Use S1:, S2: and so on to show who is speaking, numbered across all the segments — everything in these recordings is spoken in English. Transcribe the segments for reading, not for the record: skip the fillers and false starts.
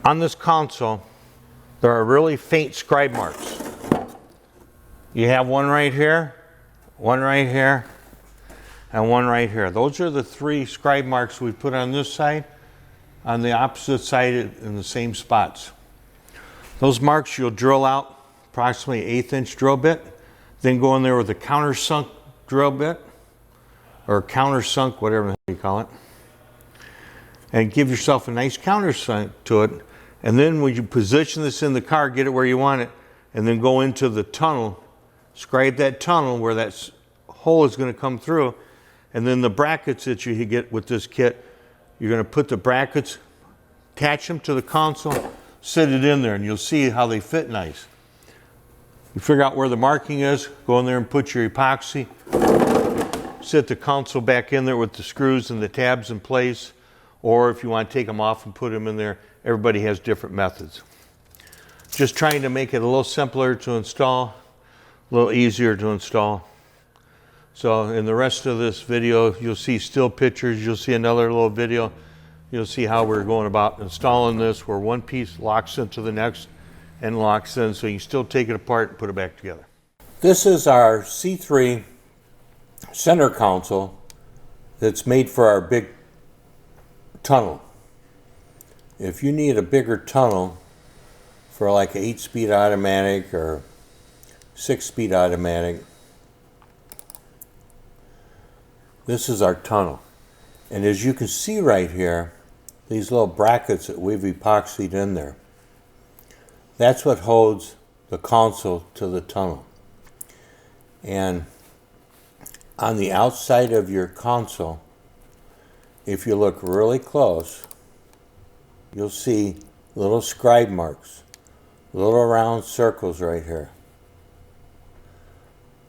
S1: On this console, there are really faint scribe marks. You have one right here, one right here, and one right here. Those are the 3 scribe marks we put on this side, on the opposite side in the same spots. Those marks you'll drill out approximately 1/8 inch drill bit, then go in there with a countersunk drill bit, or countersunk, whatever the hell you call it, and give yourself a nice countersunk to it. And then when you position this in the car, get it where you want it, and then go into the tunnel, scribe that tunnel where that hole is going to come through, and then the brackets that you get with this kit, you're going to put the brackets, attach them to the console, sit it in there, and you'll see how they fit nice. You figure out where the marking is, go in there and put your epoxy, sit the console back in there with the screws and the tabs in place, or if you want to take them off and put them in there, everybody has different methods. Just trying to make it a little simpler to install, a little easier to install. So in the rest of this video, you'll see still pictures, you'll see another little video, you'll see how we're going about installing this, where one piece locks into the next and locks in, so you can still take it apart and put it back together. This is our C3 center console that's made for our big tunnel. If you need a bigger tunnel for like an 8-speed automatic or 6-speed automatic, this is our tunnel. And as you can see right here, these little brackets that we've epoxied in there, that's what holds the console to the tunnel. And on the outside of your console, if you look really close, you'll see little scribe marks, little round circles right here.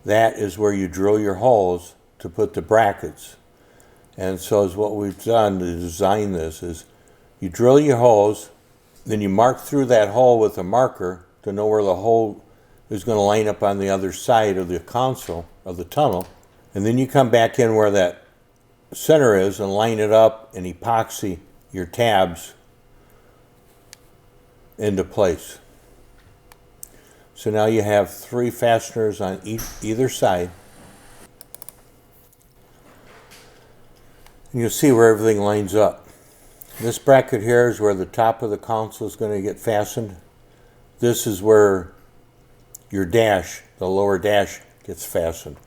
S1: That is where you drill your holes to put the brackets. And so is what we've done to design this is you drill your holes, then you mark through that hole with a marker to know where the hole is going to line up on the other side of the console of the tunnel. And then you come back in where that center is and line it up and epoxy your tabs into place. So now you have 3 fasteners on either side. And you'll see where everything lines up. This bracket here is where the top of the console is going to get fastened. This is where your dash, the lower dash, gets fastened.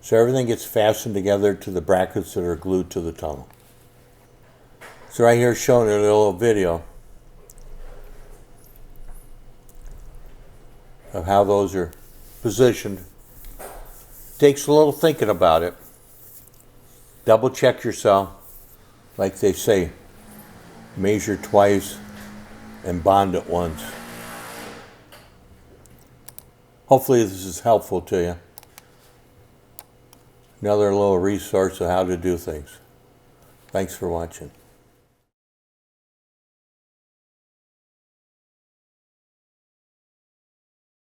S1: So everything gets fastened together to the brackets that are glued to the tunnel. So right here showing a little video of how those are positioned. Takes a little thinking about it. Double check yourself. Like they say, measure twice and bond it once. Hopefully this is helpful to you. Another little resource of how to do things. Thanks for watching.